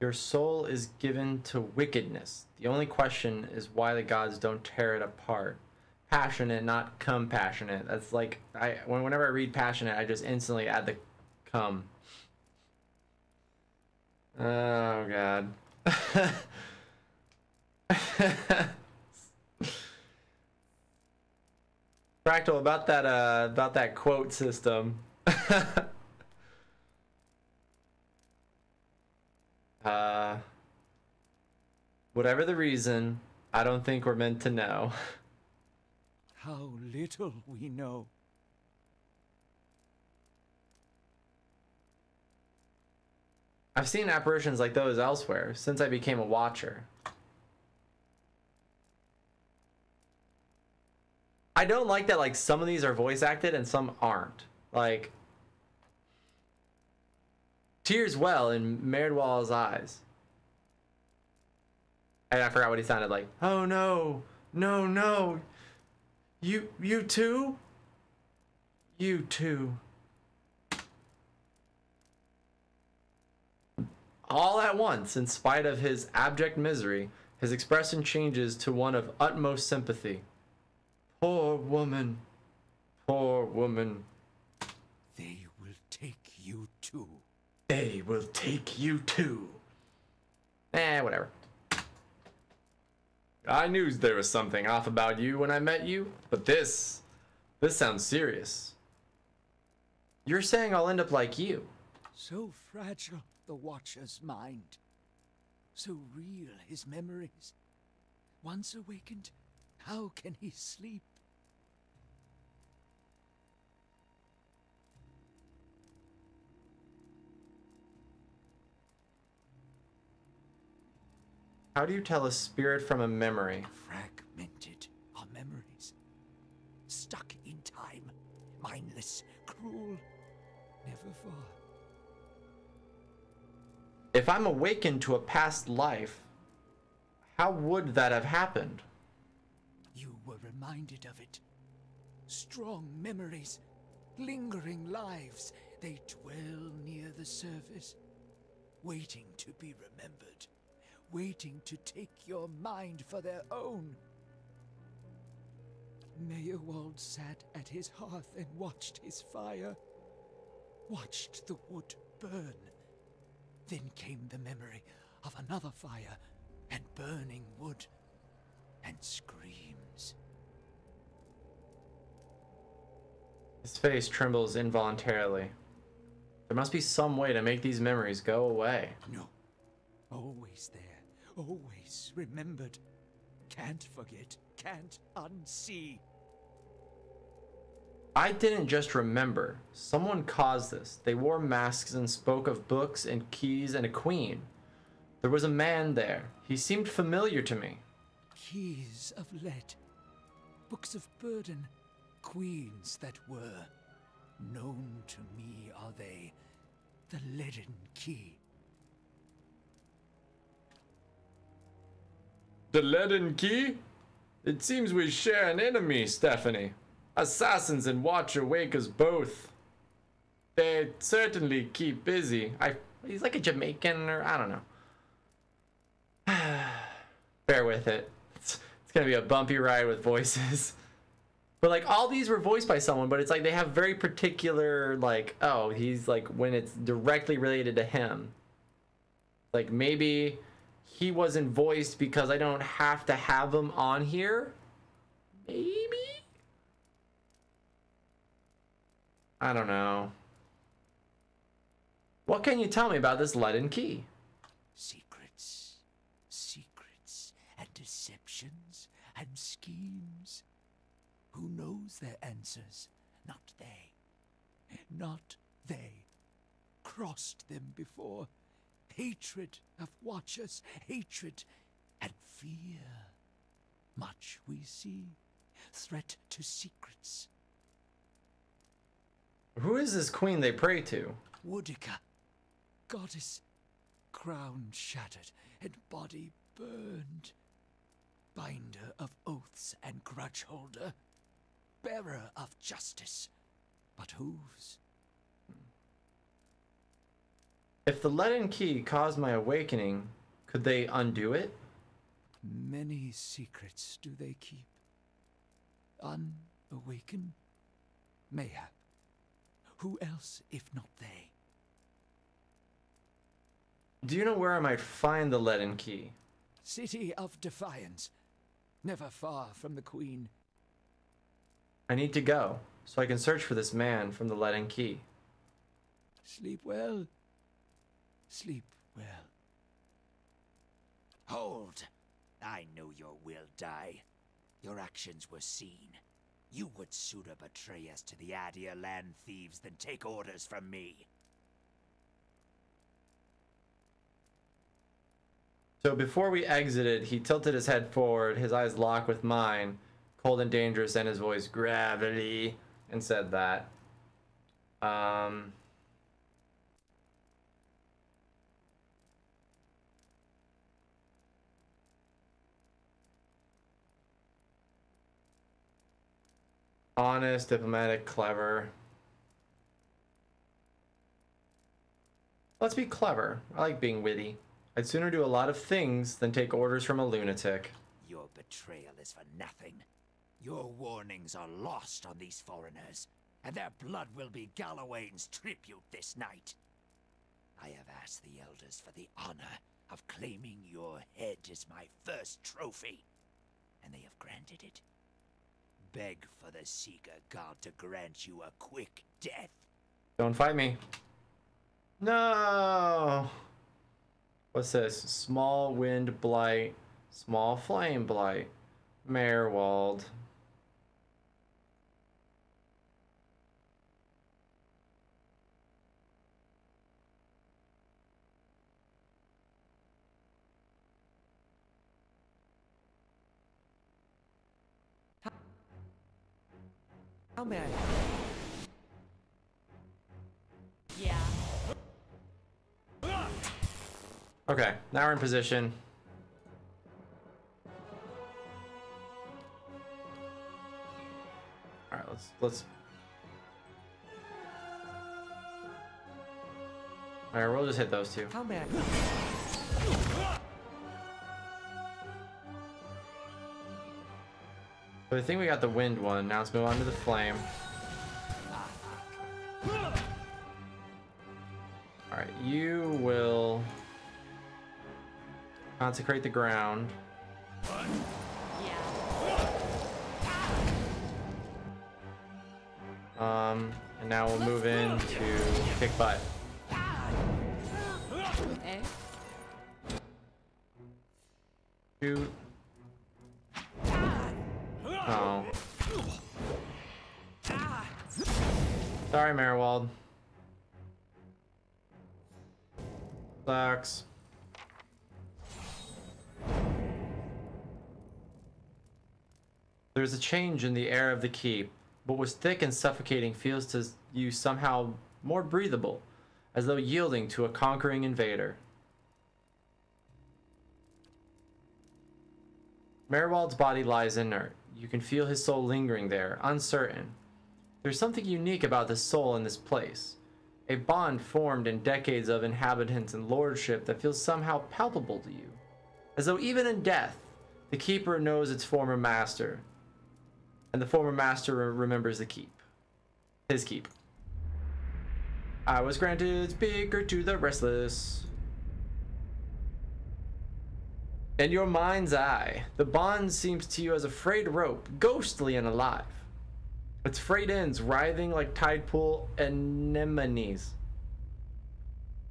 Your soul is given to wickedness. The only question is why the gods don't tear it apart. Passionate, not compassionate. That's like whenever I read passionate, I just instantly add the cum. Oh god. Fractal, about that quote system. Whatever the reason, I don't think we're meant to know. How little we know. I've seen apparitions like those elsewhere since I became a watcher. I don't like that like some of these are voice acted and some aren't. Like Tears Well in Mairdwall's eyes. And I forgot what he sounded like. Oh no, no, no. You too? You too. All at once, in spite of his abject misery, his expression changes to one of utmost sympathy. Poor woman. Poor woman. They will take you too. They will take you too. Whatever. I knew there was something off about you when I met you, but this sounds serious. You're saying I'll end up like you. So fragile, the Watcher's mind. So real, his memories. Once awakened, how can he sleep? How do you tell a spirit from a memory? Fragmented are memories. Stuck in time. Mindless, cruel, never far. If I'm awakened to a past life, how would that have happened? You were reminded of it. Strong memories, lingering lives, they dwell near the surface, waiting to be remembered, waiting to take your mind for their own. Meyerwald sat at his hearth and watched his fire, watched the wood burn. Then came the memory of another fire and burning wood and screams. His face trembles involuntarily. There must be some way to make these memories go away. No. Always there. Always remembered. Can't forget. Can't unsee. I didn't just remember. Someone caused this. They wore masks and spoke of books and keys and a queen. There was a man there. He seemed familiar to me. Keys of lead. Books of burden. Queens that were. Known to me are they. The leaden key. The leaden key? It seems we share an enemy, Stephanie. Assassins and Watcher wake us both. They certainly keep busy. He's like a Jamaican or I don't know. Bear with it. It's gonna be a bumpy ride with voices. But like all these were voiced by someone, but it's like they have very particular like, oh, he's like when it's directly related to him. Like maybe he wasn't voiced because I don't have to have him on here. Maybe? I don't know. What can you tell me about this leaden key? Secrets. Secrets and deceptions and schemes. Who knows their answers? Not they. Not they. Crossed them before. Hatred of Watchers. Hatred and fear. Much we see. Threat to secrets. Who is this queen they pray to? Woodica. Goddess. Crown shattered and body burned. Binder of oaths and grudge holder. Bearer of justice. But whose? If the leaden key caused my awakening, could they undo it? Many secrets do they keep. Unawakened? Mayhap. Who else if not they? Do you know where I might find the leaden key? City of Defiance. Never far from the Queen. I need to go, so I can search for this man from the leaden key. Sleep well. Sleep well. Hold! I know your will die. Your actions were seen. You would sooner betray us to the Adir land thieves than take orders from me. So before we exited, he tilted his head forward, his eyes locked with mine, cold and dangerous, and his voice gravity, and said that. Honest, diplomatic, clever. Let's be clever. I like being witty. I'd sooner do a lot of things than take orders from a lunatic. Your betrayal is for nothing. Your warnings are lost on these foreigners, and their blood will be Gallowayne's tribute this night. I have asked the elders for the honor of claiming your head as my first trophy, and they have granted it. Beg for the Seeker God to grant you a quick death. Don't fight me. No. What's this? Small wind blight, small flame blight, Merwald. How may I? Yeah. Okay, now we're in position. All right, let's. All right, we'll just hit those two. How may I? So I think we got the wind one. Now let's move on to the flame. All right, you will consecrate the ground. Yeah. And now we'll move into kick butt. Eh? Shoot. Oh. Sorry, Merwald. Sucks. There's a change in the air of the keep. What was thick and suffocating feels to you somehow more breathable, as though yielding to a conquering invader. Merwald's body lies inert. You can feel his soul lingering there, uncertain. There's something unique about the soul in this place. A bond formed in decades of inhabitants and lordship that feels somehow palpable to you. As though even in death, the keeper knows its former master. And the former master remembers the keep. His keep. I was granted speaker to the restless. In your mind's eye, the bond seems to you as a frayed rope, ghostly and alive. Its frayed ends writhing like tide pool anemones.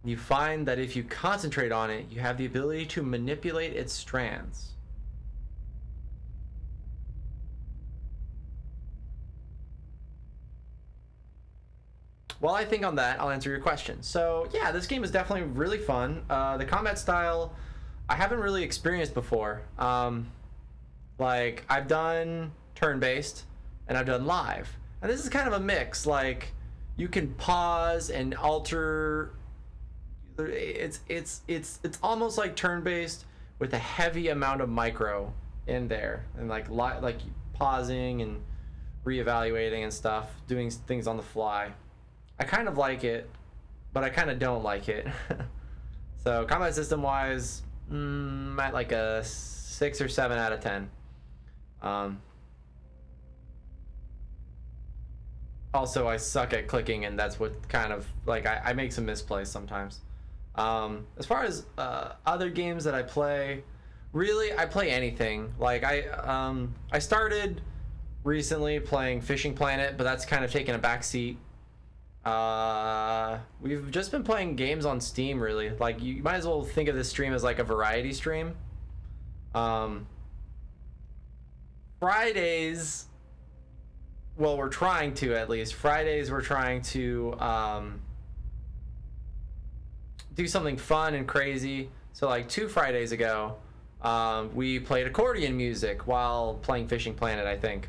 You find that if you concentrate on it, you have the ability to manipulate its strands. While I think on that, I'll answer your question. So yeah, this game is definitely really fun. The combat style, I haven't really experienced before. Like, I've done turn-based and I've done live, and this is kind of a mix. Like, you can pause and alter. It's almost like turn-based with a heavy amount of micro in there, and like pausing and reevaluating and stuff, doing things on the fly. I kind of like it, but I kind of don't like it. So combat system wise, at like a 6 or 7 out of 10. Also, I suck at clicking, and that's what kind of like I make some misplays sometimes. As far as other games that I play, really I play anything. Like I started recently playing Fishing Planet, but that's kind of taken a back seat. We've just been playing games on Steam, really. Like, you might as well think of this stream as like a variety stream. Fridays, well, we're trying to, at least. Fridays, we're trying to do something fun and crazy. So, like, 2 Fridays ago, we played accordion music while playing Fishing Planet, I think.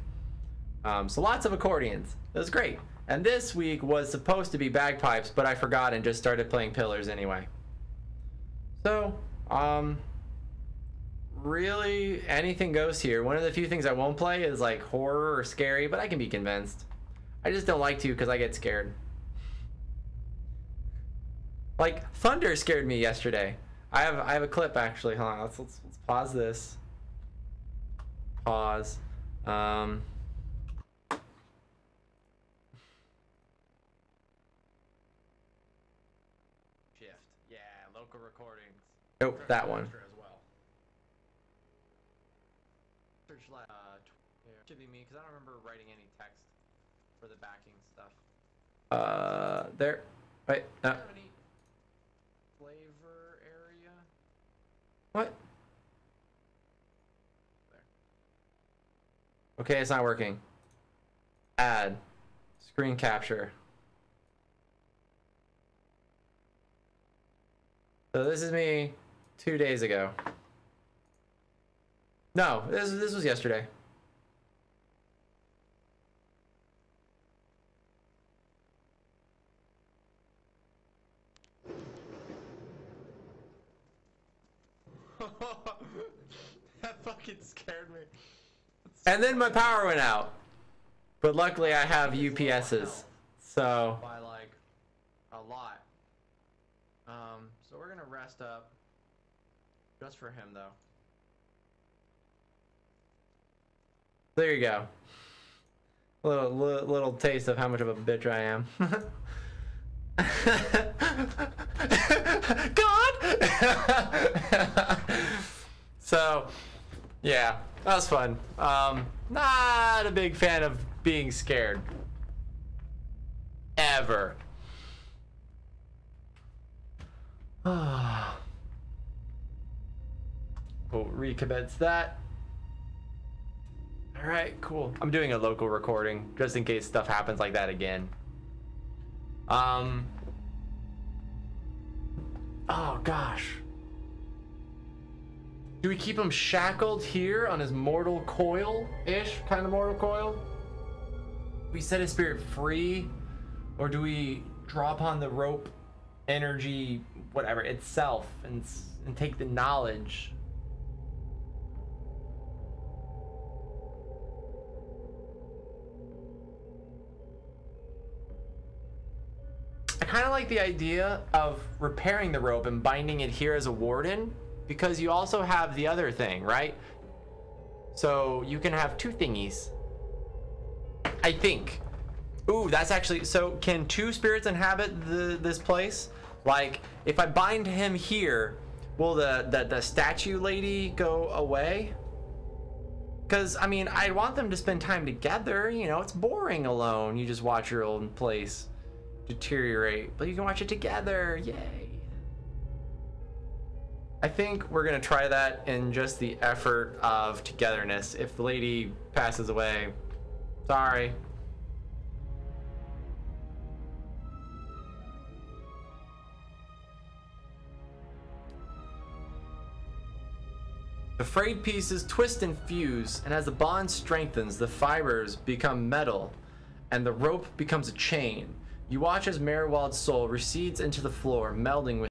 So lots of accordions. It was great. And this week was supposed to be bagpipes, but I forgot and just started playing pillars anyway. So, really, anything goes here. One of the few things I won't play is like horror or scary, but I can be convinced. I just don't like to because I get scared. Like, thunder scared me yesterday. I have a clip actually. Hold on, let's pause this. Pause. Local recordings. Oh, that one. As well. Search should be me because I don't remember writing any text for the backing stuff. There. Wait. Do you have any flavor area? What? There. Okay, it's not working. Add. Screen capture. So this is me 2 days ago. No, this was yesterday. That fucking scared me. And then my power went out. But luckily I have UPSs. So by like a lot. So we're gonna rest up. Just for him though. There you go. Little taste of how much of a bitch I am. God! So, yeah, that was fun. Not a big fan of being scared. Ever. We'll recommence that. All right, cool. I'm doing a local recording just in case stuff happens like that again. Oh gosh. Do we keep him shackled here on his mortal coil-ish kind of mortal coil? Do we set his spirit free, or do we draw upon the rope energy, whatever, itself, and take the knowledge? I kind of like the idea of repairing the rope and binding it here as a warden, because you also have the other thing, right? So you can have 2 thingies, I think. Ooh, that's actually, so can 2 spirits inhabit this place? Like, if I bind him here, will the statue lady go away? Because, I mean, I want them to spend time together. You know, it's boring alone. You just watch your own place deteriorate. But you can watch it together. Yay. I think we're going to try that in just the effort of togetherness. If the lady passes away, sorry. The frayed pieces twist and fuse, and as the bond strengthens, the fibers become metal, and the rope becomes a chain. You watch as Merwald's soul recedes into the floor, melding with